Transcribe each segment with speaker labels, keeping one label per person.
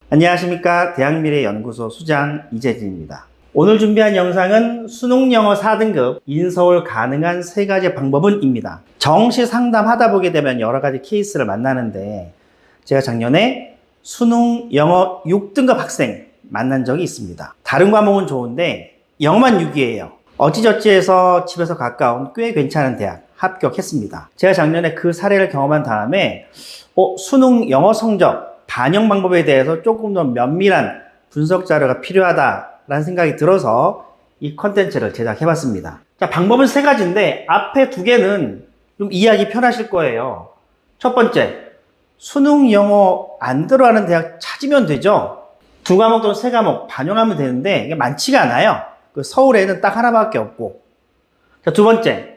Speaker 1: 안녕하십니까. 대학미래연구소 수장 이재진입니다. 오늘 준비한 영상은 수능영어 4등급 인서울 가능한 3가지 방법은 입니다. 정시 상담하다 보게 되면 여러 가지 케이스를 만나는데 제가 작년에 수능영어 6등급 학생 만난 적이 있습니다. 다른 과목은 좋은데 영어만 6이에요. 어찌저찌해서 집에서 가까운 꽤 괜찮은 대학 합격했습니다. 제가 작년에 그 사례를 경험한 다음에 수능 영어 성적 반영 방법에 대해서 조금 더 면밀한 분석 자료가 필요하다라는 생각이 들어서 이 컨텐츠를 제작해봤습니다. 자, 방법은 3가지인데 앞에 2개는 좀 이해하기 편하실 거예요. 첫 번째, 수능 영어 안 들어가는 대학 찾으면 되죠. 2과목 또는 3과목 반영하면 되는데 이게 많지가 않아요. 서울에는 딱 하나밖에 없고. 자, 2번째,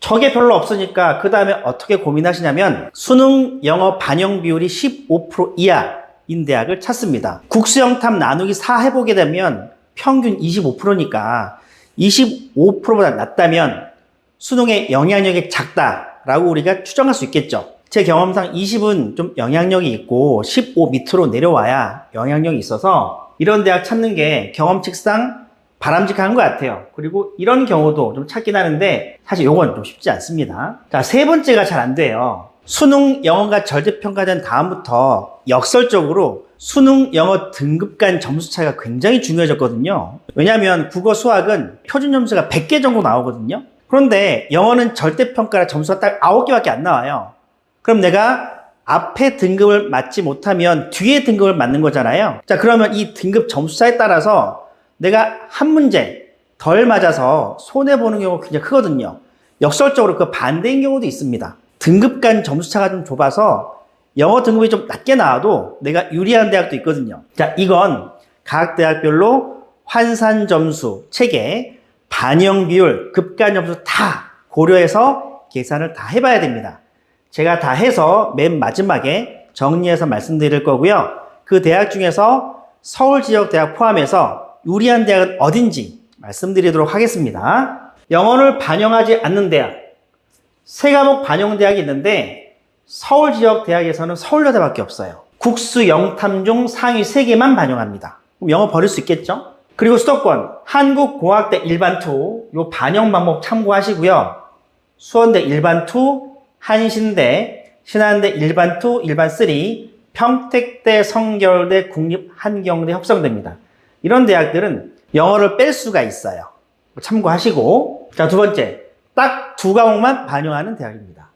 Speaker 1: 저게 별로 없으니까 그 다음에 어떻게 고민하시냐면 수능 영어 반영 비율이 15% 이하인 대학을 찾습니다. 국수영탐 나누기 4 해보게 되면 평균 25%니까 25%보다 낮다면 수능의 영향력이 작다라고 우리가 추정할 수 있겠죠. 제 경험상 20은 좀 영향력이 있고 15 밑으로 내려와야 영향력이 있어서 이런 대학 찾는 게 경험칙상 바람직한 것 같아요. 그리고 이런 경우도 좀 찾긴 하는데 사실 요건 좀 쉽지 않습니다. 자, 3번째가 잘 안 돼요. 수능 영어가 절대평가된 다음부터 역설적으로 수능 영어 등급 간 점수 차이가 굉장히 중요해졌거든요. 왜냐하면 국어 수학은 표준 점수가 100개 정도 나오거든요. 그런데 영어는 절대평가라 점수가 딱 9개밖에 안 나와요. 그럼 내가 앞에 등급을 맞지 못하면 뒤에 등급을 맞는 거잖아요. 자, 그러면 이 등급 점수 차에 따라서 내가 한 문제 덜 맞아서 손해보는 경우가 굉장히 크거든요. 역설적으로 그 반대인 경우도 있습니다. 등급 간 점수차가 좀 좁아서 영어 등급이 좀 낮게 나와도 내가 유리한 대학도 있거든요. 자, 이건 각 대학별로 환산 점수, 체계, 반영 비율, 급간 점수 다 고려해서 계산을 다 해봐야 됩니다. 제가 다 해서 맨 마지막에 정리해서 말씀드릴 거고요. 그 대학 중에서 서울 지역 대학 포함해서 유리한 대학은 어딘지 말씀드리도록 하겠습니다. 영어를 반영하지 않는 대학, 3과목 반영 대학이 있는데 서울 지역 대학에서는 서울여대밖에 없어요. 국수 영탐 중 상위 3개만 반영합니다. 그럼 영어 버릴 수 있겠죠? 그리고 수도권 한국공학대 일반투 요 반영 방법 참고하시고요. 수원대 일반투, 한신대, 신한대 일반투, 일반3, 평택대, 성결대, 국립한경대, 협성대입니다. 이런 대학들은 영어를 뺄 수가 있어요. 참고하시고. 자, 2번째, 딱 2과목만 반영하는 대학입니다.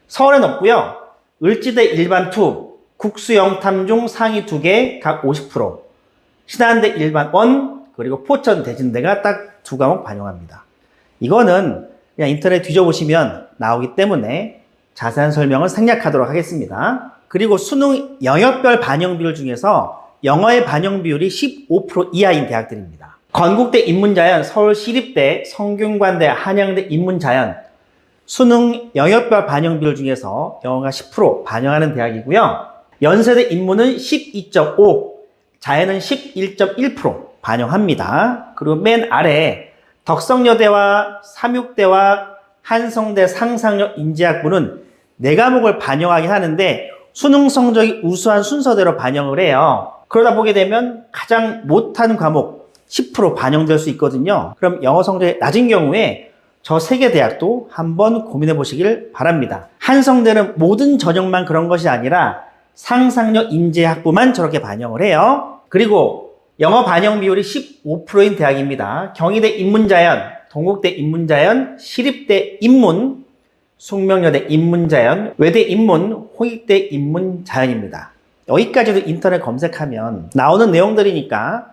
Speaker 1: 서울엔 없고요. 을지대 일반2, 국수영탐 중 상위 2개 각 50%, 신한대 일반1, 그리고 포천 대진대가 딱 2과목 반영합니다. 이거는 그냥 인터넷 뒤져보시면 나오기 때문에 자세한 설명을 생략하도록 하겠습니다. 그리고 수능 영역별 반영 비율 중에서 영어의 반영 비율이 15% 이하인 대학들입니다. 건국대 인문자연, 서울시립대, 성균관대, 한양대 인문자연, 수능 영역별 반영 비율 중에서 영어가 10% 반영하는 대학이고요. 연세대 인문은 12.5, 자연은 11.1% 반영합니다. 그리고 맨 아래 덕성여대와 삼육대와 한성대 상상력 인지학부는 4과목을 반영하긴 하는데 수능 성적이 우수한 순서대로 반영을 해요. 그러다 보게 되면 가장 못한 과목 10% 반영될 수 있거든요. 그럼 영어 성적이 낮은 경우에 저 3개 대학도 한번 고민해 보시길 바랍니다. 한성대는 모든 전형만 그런 것이 아니라 상상력 인재학부만 저렇게 반영을 해요. 그리고 영어 반영 비율이 15%인 대학입니다. 경희대 인문자연, 동국대 인문자연, 시립대 인문, 숙명여대 인문자연, 외대 인문, 홍익대 인문자연입니다. 여기까지도 인터넷 검색하면 나오는 내용들이니까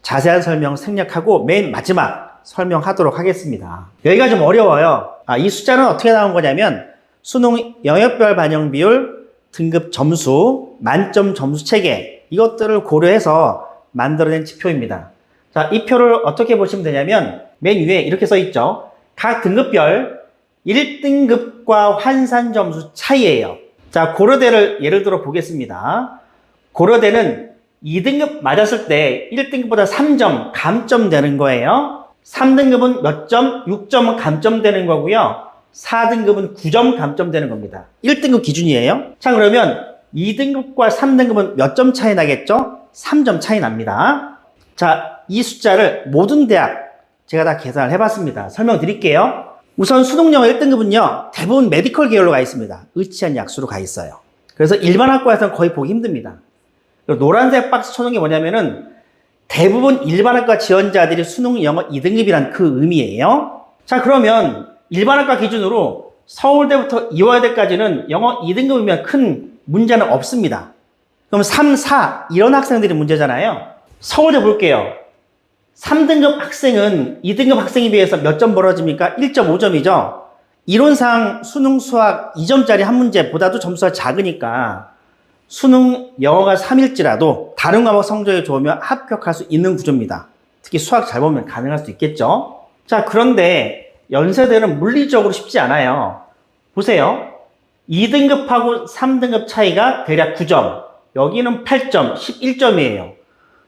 Speaker 1: 자세한 설명 생략하고 맨 마지막 설명하도록 하겠습니다. 여기가 좀 어려워요. 이 숫자는 어떻게 나온 거냐면 수능 영역별 반영 비율, 등급 점수, 만점 점수 체계 이것들을 고려해서 만들어낸 지표입니다. 자, 이 표를 어떻게 보시면 되냐면 맨 위에 이렇게 써 있죠. 각 등급별 1등급과 환산 점수 차이예요. 자, 고려대를 예를 들어 보겠습니다. 고려대는 2등급 맞았을 때 1등급보다 3점 감점되는 거예요. 3등급은 몇 점? 6점 감점되는 거고요. 4등급은 9점 감점되는 겁니다. 1등급 기준이에요. 자, 그러면 2등급과 3등급은 몇 점 차이 나겠죠? 3점 차이 납니다. 자, 이 숫자를 모든 대학 제가 다 계산을 해봤습니다. 설명드릴게요. 우선 수능영어 1등급은요, 대부분 메디컬 계열로 가 있습니다. 의치한 약수로 가 있어요. 그래서 일반 학과에서는 거의 보기 힘듭니다. 그리고 노란색 박스 쳐놓은 게 뭐냐면은 대부분 일반학과 지원자들이 수능영어 2등급이란 그 의미예요. 자, 그러면 일반학과 기준으로 서울대부터 이화여대까지는 영어 2등급이면 큰 문제는 없습니다. 그럼 3, 4 이런 학생들이 문제잖아요. 서울대 볼게요. 3등급 학생은 2등급 학생에 비해서 몇 점 벌어집니까? 1.5점이죠. 이론상 수능 수학 2점짜리 한 문제보다도 점수가 작으니까 수능 영어가 3일지라도 다른 과목 성적이 좋으면 합격할 수 있는 구조입니다. 특히 수학 잘 보면 가능할 수 있겠죠. 자, 그런데 연세대는 물리적으로 쉽지 않아요. 보세요. 2등급하고 3등급 차이가 대략 9점, 여기는 8점, 11점이에요.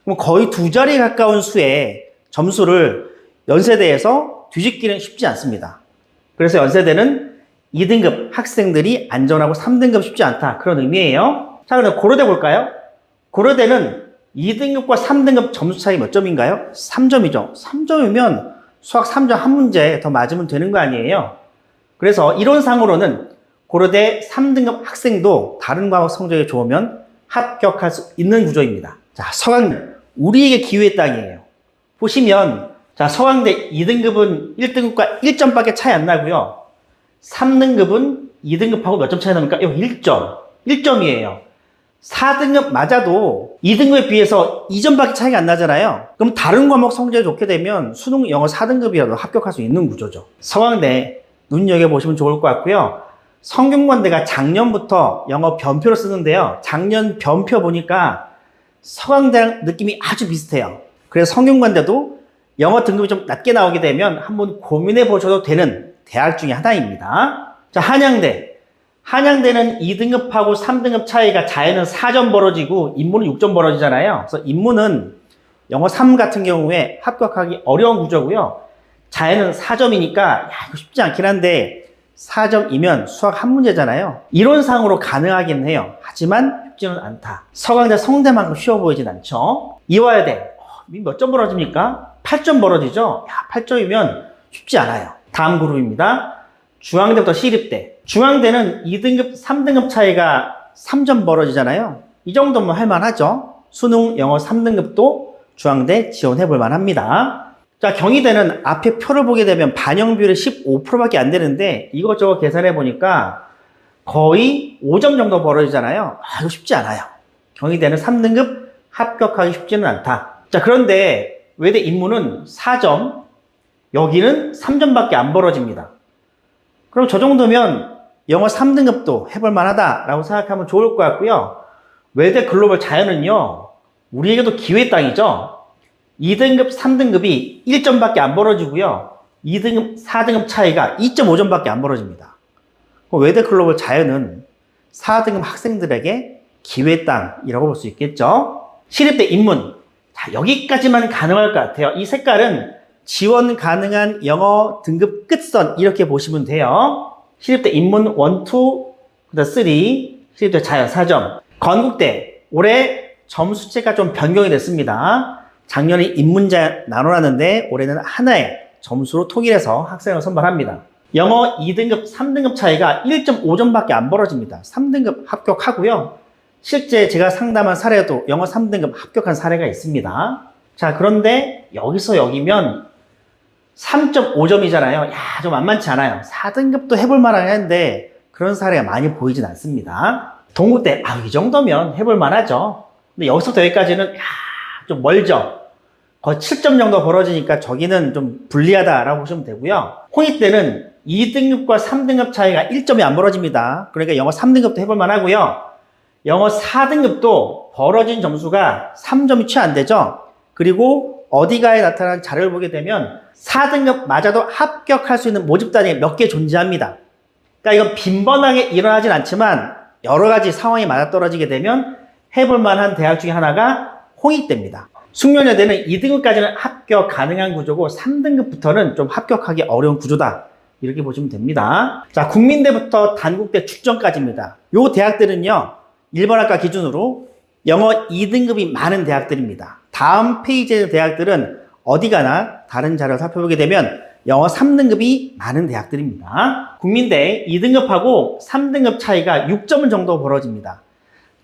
Speaker 1: 그럼 거의 두 자리에 가까운 수의 점수를 연세대에서 뒤집기는 쉽지 않습니다. 그래서 연세대는 2등급 학생들이 안전하고 3등급 쉽지 않다. 그런 의미예요. 자, 그럼 고려대 볼까요? 고려대는 2등급과 3등급 점수 차이 몇 점인가요? 3점이죠. 3점이면 수학 3점 한 문제 더 맞으면 되는 거 아니에요? 그래서 이론상으로는 고려대 3등급 학생도 다른 과목 성적이 좋으면 합격할 수 있는 구조입니다. 자, 서강대. 우리에게 기회의 땅이에요. 보시면, 자, 서강대 2등급은 1등급과 1점밖에 차이 안 나고요. 3등급은 2등급하고 몇 점 차이 납니까? 이거 1점. 1점이에요. 4등급 맞아도 2등급에 비해서 2점밖에 차이가 안 나잖아요. 그럼 다른 과목 성적이 좋게 되면 수능 영어 4등급이라도 합격할 수 있는 구조죠. 서강대 눈여겨보시면 좋을 것 같고요. 성균관대가 작년부터 영어 변표를 쓰는데요. 작년 변표 보니까 서강대랑 느낌이 아주 비슷해요. 그래서 성균관대도 영어 등급이 좀 낮게 나오게 되면 한번 고민해 보셔도 되는 대학 중에 하나입니다. 자, 한양대. 한양대는 2등급하고 3등급 차이가 자연은 4점 벌어지고 인문은 6점 벌어지잖아요. 그래서 인문은 영어 3 같은 경우에 합격하기 어려운 구조고요. 자연은 4점이니까 야, 이거 쉽지 않긴 한데 4점이면 수학 한 문제잖아요. 이론상으로 가능하긴 해요. 하지만 쉽지는 않다. 서강대 성대만큼 쉬워 보이진 않죠. 이화여대 몇 점 벌어집니까? 8점 벌어지죠. 야, 8점이면 쉽지 않아요. 다음 그룹입니다. 중앙대부터 시립대. 중앙대는 2등급, 3등급 차이가 3점 벌어지잖아요. 이 정도면 할만하죠. 수능 영어 3등급도 중앙대 지원해 볼 만합니다. 자, 경희대는 앞에 표를 보게 되면 반영 비율이 15%밖에 안 되는데 이것저것 계산해 보니까 거의 5점 정도 벌어지잖아요. 이거 쉽지 않아요. 경희대는 3등급 합격하기 쉽지는 않다. 자, 그런데 외대 인문은 4점, 여기는 3점밖에 안 벌어집니다. 그럼 저 정도면 영어 3등급도 해볼 만하다라고 생각하면 좋을 것 같고요. 외대 글로벌 자연은요, 우리에게도 기회의 땅이죠. 2등급, 3등급이 1점밖에 안 벌어지고요. 2등급, 4등급 차이가 2.5점밖에 안 벌어집니다. 외대 글로벌 자연은 4등급 학생들에게 기회의 땅이라고 볼 수 있겠죠. 시립대 인문. 자, 여기까지만 가능할 것 같아요. 이 색깔은 지원 가능한 영어 등급 끝선 이렇게 보시면 돼요. 시립대 인문 1, 2, 그다음 3, 시립대 자연 4점. 건국대 올해 점수제가 좀 변경이 됐습니다. 작년에 인문자 나눠놨는데 올해는 하나의 점수로 통일해서 학생을 선발합니다. 영어 2등급, 3등급 차이가 1.5점밖에 안 벌어집니다. 3등급 합격하고요. 실제 제가 상담한 사례도 영어 3등급 합격한 사례가 있습니다. 자, 그런데 여기서 여기면 3.5점이잖아요. 야, 좀 만만치 않아요. 4등급도 해볼 만한데 그런 사례가 많이 보이진 않습니다. 동국대, 이 정도면 해볼 만하죠. 근데 여기서부터 여기까지는 좀 멀죠. 거의 7점 정도 벌어지니까 저기는 좀 불리하다라고 보시면 되고요. 홍익대는 2등급과 3등급 차이가 1점이 안 벌어집니다. 그러니까 영어 3등급도 해볼 만하고요. 영어 4등급도 벌어진 점수가 3점이 채 안 되죠. 그리고 어디가에 나타난 자료를 보게 되면 4등급 맞아도 합격할 수 있는 모집단이 몇 개 존재합니다. 그러니까 이건 빈번하게 일어나진 않지만 여러 가지 상황이 맞아떨어지게 되면 해볼 만한 대학 중에 하나가 홍익대입니다. 숙련여대는 2등급까지는 합격 가능한 구조고 3등급부터는 좀 합격하기 어려운 구조다. 이렇게 보시면 됩니다. 자, 국민대부터 단국대, 축전까지입니다. 요 대학들은요, 1번학과 기준으로 영어 2등급이 많은 대학들입니다. 다음 페이지의 대학들은 어디 가나 다른 자료를 살펴보게 되면 영어 3등급이 많은 대학들입니다. 국민대 2등급하고 3등급 차이가 6점 정도 벌어집니다.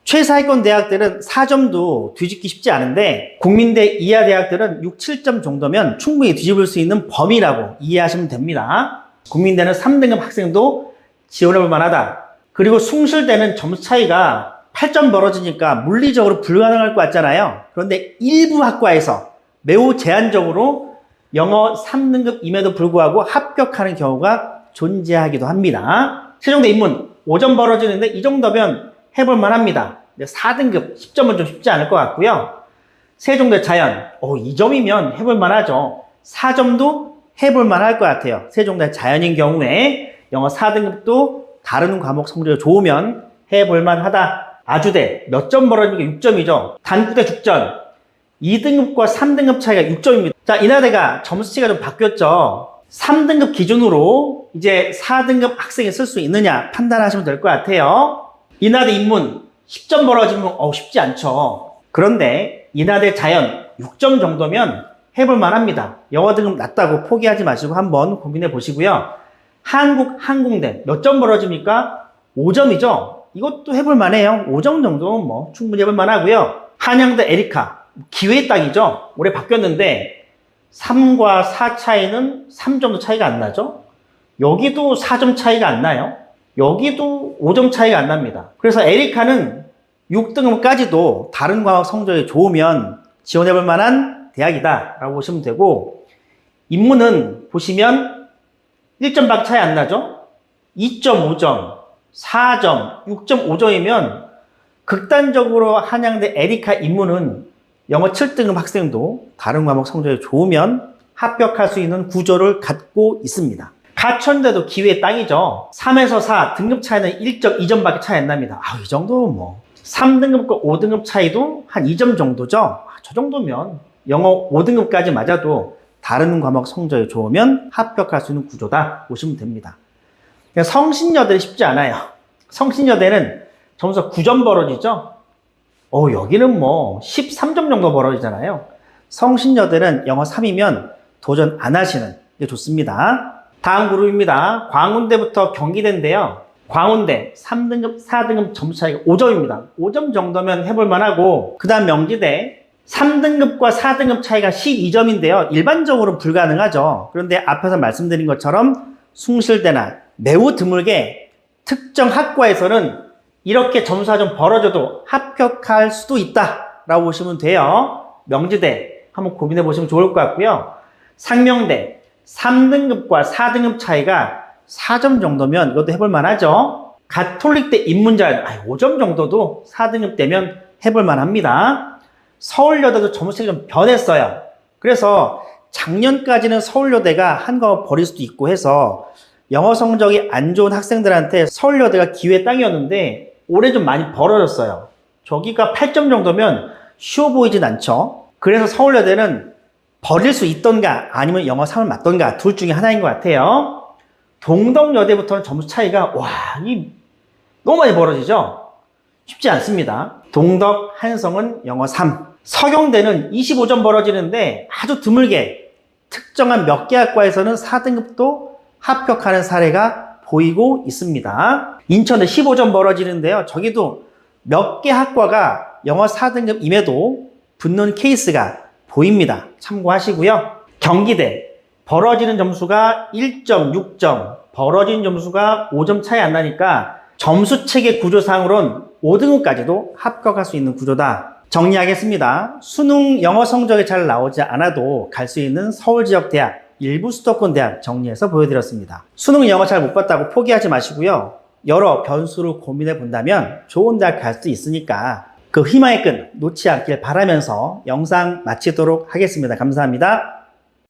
Speaker 1: 최하위권 대학들은 4점도 뒤집기 쉽지 않은데 국민대 이하 대학들은 6, 7점 정도면 충분히 뒤집을 수 있는 범위라고 이해하시면 됩니다. 국민대는 3등급 학생도 지원해볼 만하다. 그리고 숭실대는 점수 차이가 8점 벌어지니까 물리적으로 불가능할 것 같잖아요. 그런데 일부 학과에서 매우 제한적으로 영어 3등급임에도 불구하고 합격하는 경우가 존재하기도 합니다. 세종대 인문 5점 벌어지는데 이 정도면 해볼 만합니다. 4등급 10점은 좀 쉽지 않을 것 같고요. 세종대 자연 2점이면 해볼 만하죠. 4점도 해볼 만할 것 같아요. 세종대 자연인 경우에 영어 4등급도 다른 과목 성적이 좋으면 해볼 만하다. 아주대 몇 점 벌어지니까 6점이죠. 단구대 죽전 2등급과 3등급 차이가 6점입니다. 자, 인하대가 점수치가 좀 바뀌었죠. 3등급 기준으로 이제 4등급 학생이 쓸 수 있느냐 판단하시면 될 것 같아요. 인하대 인문 10점 벌어지면 쉽지 않죠. 그런데 인하대 자연 6점 정도면 해볼 만합니다. 영어 등급 낮다고 포기하지 마시고 한번 고민해 보시고요. 한국 항공대 몇 점 벌어집니까? 5점이죠. 이것도 해볼 만해요. 5점 정도는 뭐 충분히 해볼 만하고요. 한양대 에리카 기회의 땅이죠. 올해 바뀌었는데 3과 4 차이는 3점도 차이가 안 나죠. 여기도 4점 차이가 안 나요. 여기도 5점 차이가 안 납니다. 그래서 에리카는 6등급까지도 다른 과목 성적이 좋으면 지원해볼 만한 대학이다 라고 보시면 되고, 인문은 보시면 1점밖에 차이 안 나죠. 2.5점, 4점, 6.5점이면 극단적으로 한양대 에리카 인문은 영어 7등급 학생도 다른 과목 성적이 좋으면 합격할 수 있는 구조를 갖고 있습니다. 가천대도 기회의 땅이죠. 3에서 4 등급 차이는 1.2점밖에 차이 안 납니다. 이 정도면 뭐 3등급과 5등급 차이도 한 2점 정도죠. 저 정도면 영어 5등급까지 맞아도 다른 과목 성적이 좋으면 합격할 수 있는 구조다 보시면 됩니다. 성신여대는 쉽지 않아요. 성신여대는 점수가 9점 벌어지죠. 여기는 뭐 13점 정도 벌어지잖아요. 성신여대는 영어 3이면 도전 안 하시는 게 좋습니다. 다음 그룹입니다. 광운대부터 경기대인데요. 광운대 3등급, 4등급 점수 차이가 5점입니다. 5점 정도면 해볼 만하고, 그 다음 명지대 3등급과 4등급 차이가 12점인데요. 일반적으로 불가능하죠. 그런데 앞에서 말씀드린 것처럼 숭실대나 매우 드물게 특정 학과에서는 이렇게 점수가 좀 벌어져도 합격할 수도 있다라고 보시면 돼요. 명지대 한번 고민해 보시면 좋을 것 같고요. 상명대 3등급과 4등급 차이가 4점 정도면 이것도 해볼 만하죠. 가톨릭대 인문자연 5점 정도도 4등급 되면 해볼 만합니다. 서울여대도 점수가 좀 변했어요. 그래서 작년까지는 서울여대가 한 과목 버릴 수도 있고 해서 영어 성적이 안 좋은 학생들한테 서울여대가 기회의 땅이었는데 올해 좀 많이 벌어졌어요. 저기가 8점 정도면 쉬워 보이진 않죠. 그래서 서울여대는 버릴 수 있던가 아니면 영어 3을 맞던가 둘 중에 하나인 것 같아요. 동덕여대부터는 점수 차이가 너무 많이 벌어지죠. 쉽지 않습니다. 동덕, 한성은 영어 3. 서경대는 25점 벌어지는데 아주 드물게 특정한 몇 개 학과에서는 4등급도 합격하는 사례가 보이고 있습니다. 인천대 15점 벌어지는데요. 저기도 몇 개 학과가 영어 4등급임에도 붙는 케이스가 보입니다. 참고하시고요. 경기대 벌어지는 점수가 1.6점, 벌어진 점수가 5점 차이 안 나니까 점수체계 구조상으로는 5등급까지도 합격할 수 있는 구조다. 정리하겠습니다. 수능 영어 성적이 잘 나오지 않아도 갈 수 있는 서울 지역 대학, 일부 수도권 대학 정리해서 보여드렸습니다. 수능 영어 잘 못 봤다고 포기하지 마시고요. 여러 변수를 고민해 본다면 좋은 대학 갈 수 있으니까 그 희망의 끈 놓지 않길 바라면서 영상 마치도록 하겠습니다. 감사합니다.